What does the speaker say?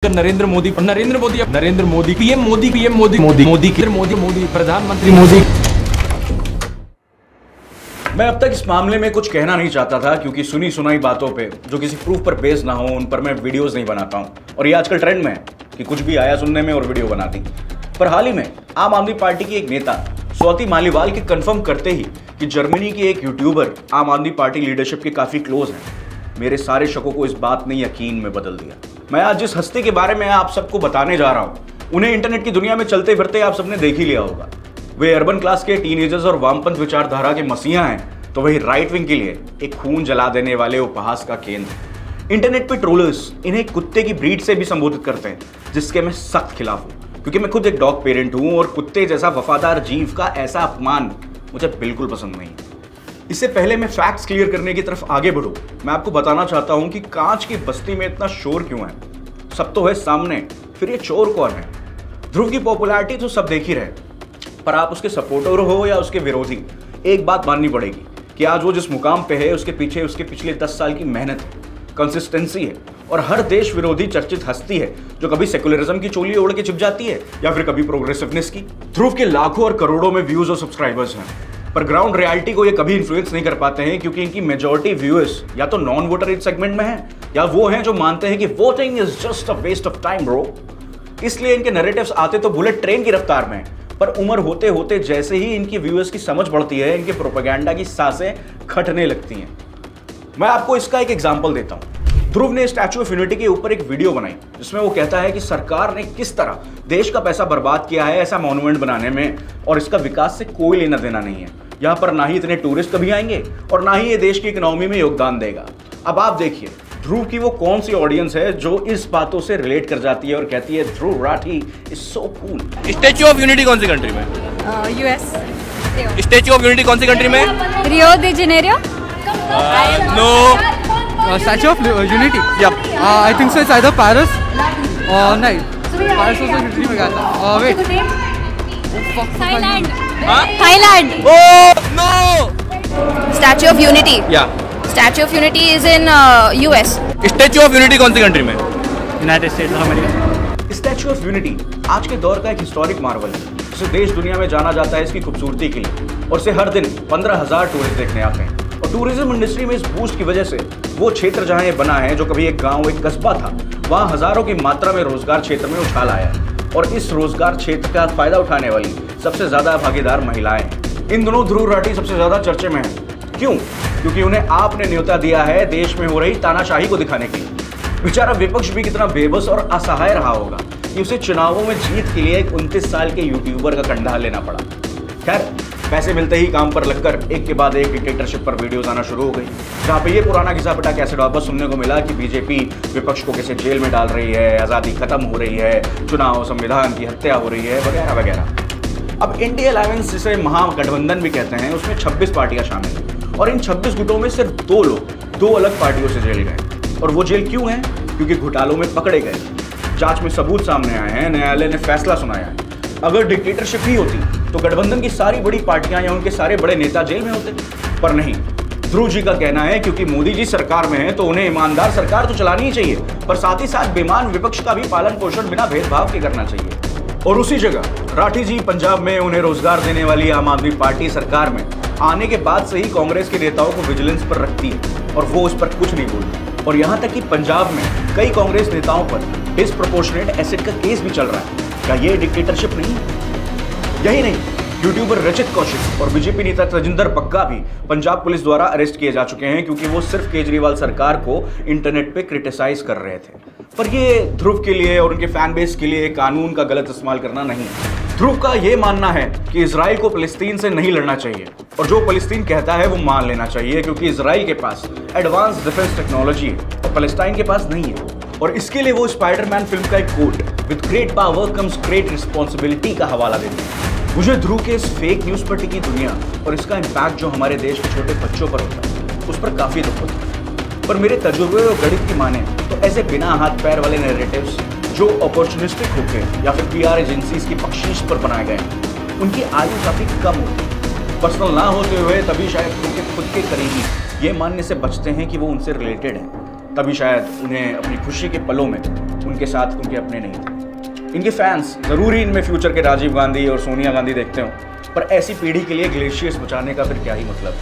Mister Narendra Modi PM Modi प्रधानमंत्री मोदी। मैं अब तक इस मामले में कुछ कहना नहीं चाहता था क्योंकि सुनी सुनाई बातों पे जो किसी प्रूफ पर बेस्ड ना हो उन पर मैं वीडियोस नहीं बनाता हूं और ये आजकल ट्रेंड में है कि कुछ भी आया सुनने में और वीडियो बना दी। पर हाल ही में आम आदमी पार्टी की एक नेता स्वाति मालीवाल के कंफर्म करते ही कि जर्मनी की एक यूट्यूबर आम आदमी पार्टी लीडरशिप के काफी क्लोज हैं, मेरे सारे शकों को इस बात ने यकीन में बदल दिया। मैं आज जिस हस्ती के बारे में आप सबको बताने जा रहा हूं उन्हें इंटरनेट की दुनिया में चलते फिरते आप सबने देख ही लिया होगा। वे अर्बन क्लास के टीनेजर्स और वामपंथ विचारधारा के मसीहा हैं तो वही राइट विंग के लिए एक खून जला देने वाले उपहास का केंद्र। इंटरनेट पे ट्रोलर्स इन्हें कुत्ते की ब्रीड से भी संबोधित करते हैं, जिसके मैं सख्त खिलाफ हूं क्योंकि मैं खुद एक डॉग पेरेंट हूं और कुत्ते जैसा वफादार जीव का ऐसा अपमान मुझे बिल्कुल पसंद नहीं। इससे पहले मैं फैक्ट्स क्लियर करने की तरफ आगे बढ़ूं, मैं आपको बताना चाहता हूं कि कांच की बस्ती में इतना शोर क्यों है। सब तो है सामने, फिर ये चोर कौन है? ध्रुव की पॉपुलैरिटी तो सब देख ही रहे, पर आप उसके सपोर्टर हो या उसके विरोधी, एक बात माननी पड़ेगी कि आज वो जिस मुकाम पे है उसके पीछे उसके पिछले 10 साल की मेहनत है, कंसिस्टेंसी है और हर देश विरोधी चर्चित हस्ती है जो कभी सेकुलरिज्म की चोली ओढ़ के छिप जाती है या फिर कभी प्रोग्रेसिवनेस की। ध्रुव के लाखों और करोड़ों में व्यूज और सब्सक्राइबर्स हैं, पर ग्राउंड रियलिटी को ये कभी इन्फ्लुएंस नहीं कर पाते हैं क्योंकि इनकी मेजॉरिटी व्यूअर्स या तो नॉन वोटर एज सेगमेंट में है या वो हैं जो मानते हैं कि voting is just a waste of time bro. इसलिए इनके नैरेटिव्स आते तो बुलेट ट्रेन की रफ्तार में, पर उम्र होते होते जैसे ही इनकी व्यूअर्स की समझ बढ़ती है इनके प्रोपेगेंडा की सांसें खटने लगती हैं। मैं आपको इसका एक एग्जांपल देता हूं। ध्रुव ने स्टैच्यू ऑफ यूनिटी के ऊपर एक वीडियो बनाई जिसमें वो कहता है कि सरकार ने किस तरह देश का पैसा बर्बाद किया है ऐसा मॉन्यूमेंट बनाने में और इसका विकास से कोई लेना देना नहीं है। यहाँ पर ना ही इतने टूरिस्ट कभी आएंगे और ना ही ये देश की इकोनॉमी में योगदान देगा। अब आप देखिए ध्रुव की वो कौन सी ऑडियंस है जो इस बातों से रिलेट कर जाती है और कहती है Dhruv Rathee is so cool. Statue of Unity कौन सी कंट्री में? यूएस। स्टैच्यू ऑफ यूनिटी कौन सी कंट्री में? Rio de Janeiro. No. Statue of Unity. Yep. I think so. It's either Paris or नहीं. Paris was Italy में गया था. Wait. थाईलैंड। हाँ? Thailand. Oh no. Statue of Unity. Yeah. Statue of Unity is in US. Statue of Unity कौन सी country में? United States of America. Statue of unity आज के दौर का एक हिस्टोरिक मार्वल है जिसे देश दुनिया में जाना जाता है इसकी खूबसूरती के लिए और इसे हर दिन 15,000 टूरिस्ट देखने आते हैं। और टूरिज्म इंडस्ट्री में इस बूस्ट की वजह से वो क्षेत्र जहां ये बना है जो कभी एक गांव एक कस्बा था वहां हजारों की मात्रा में रोजगार क्षेत्र में उछाल आया और इस रोजगार क्षेत्र का फायदा उठाने वाली सबसे ज्यादा भागीदार महिलाएं हैं। इन दोनों ध्रुव राठी सबसे ज्यादा चर्चे में है। क्यों? क्योंकि उन्हें आपने न्योता दिया है देश में हो रही तानाशाही को दिखाने के लिए। बेचारा विपक्ष भी कितना बेबस और असहाय रहा होगा कि उसे चुनावों में जीत के लिए एक 29 साल के यूट्यूबर का कंधा लेना पड़ा। खैर, पैसे मिलते ही काम पर लगकर एक के बाद एक डिक्टेटरशिप पर वीडियोस आना शुरू हो गई जहां पे ये पुराना घिसा पिटा कैसेट वापस सुनने को मिला कि बीजेपी विपक्ष को कैसे जेल में डाल रही है, आज़ादी खत्म हो रही है, चुनाव संविधान की हत्या हो रही है, वगैरह वगैरह। अब इंडिया अलायंस जिसे महागठबंधन भी कहते हैं उसमें 26 पार्टियां शामिल हैं और इन 26 गुटों में सिर्फ 2 लोग 2 अलग पार्टियों से जेल गए। और वो जेल क्यों है? क्योंकि घोटालों में पकड़े गए, जांच में सबूत सामने आए हैं, न्यायालय ने फैसला सुनाया है। अगर डिक्टेटरशिप ही होती तो गठबंधन की सारी बड़ी पार्टियां या उनके सारे बड़े नेता जेल में होते, पर नहीं। ध्रुव जी का कहना है क्योंकि मोदी जी सरकार में है तो उन्हें ईमानदार सरकार तो चलानी ही चाहिए, पर साथ ही साथ बेईमान विपक्ष का भी पालन पोषण बिना भेदभाव के करना चाहिए। और उसी जगह राठी जी पंजाब में उन्हें रोजगार देने वाली आम आदमी पार्टी सरकार में आने के बाद से ही कांग्रेस के नेताओं को विजिलेंस पर रखती है और वो उस पर कुछ नहीं बोलती। और यहाँ तक कि पंजाब में कई कांग्रेस नेताओं पर डिस्प्रोपोर्शनेट एसिड का केस भी चल रहा है। क्या ये डिक्टेटरशिप नहीं? यही नहीं, यूट्यूबर रचित कौशिक और बीजेपी नेता तजिंदर बग्गा भी पंजाब पुलिस द्वारा अरेस्ट किए जा चुके हैं क्योंकि वो सिर्फ केजरीवाल सरकार को इंटरनेट पे क्रिटिसाइज कर रहे थे। पर ये ध्रुव के लिए और उनके फैन बेस के लिए कानून का गलत इस्तेमाल करना नहीं है। ध्रुव का ये मानना है कि इजराइल को फलस्तीन से नहीं लड़ना चाहिए और जो फलस्तीन कहता है वो मान लेना चाहिए क्योंकि इजराइल के पास एडवांस डिफेंस टेक्नोलॉजी है और फलस्तीन के पास नहीं है। और इसके लिए वो स्पाइडरमैन फिल्म का एक quote with great power comes great responsibility का हवाला देते हैं। मुझे ध्रुव के इस फेक न्यूज पर टिकी दुनिया और इसका इम्पैक्ट जो हमारे देश के छोटे बच्चों पर होता है उस पर काफी दुख होता है। पर मेरे तजुर्बे और गणित की माने तो ऐसे बिना हाथ पैर वाले नैरेटिव्स जो अपॉर्चुनिस्टिक होके या फिर पीआर एजेंसीज की बख्शीश पर बनाए गए उनकी आयु काफी कम होती है। पर्सनल ना होते हुए तभी शायद उनके खुद के करीबी ये मानने से बचते हैं कि वो उनसे रिलेटेड है, तभी शायद उन्हें अपनी खुशी के पलों में उन इनके साथ उनके अपने नहीं थे। इनके फैंस ज़रूरी इनमें फ्यूचर के राजीव गांधी और सोनिया गांधी देखते हो, पर ऐसी पीढ़ी के लिए ग्लेशियर्स बचाने का फिर क्या ही मतलब।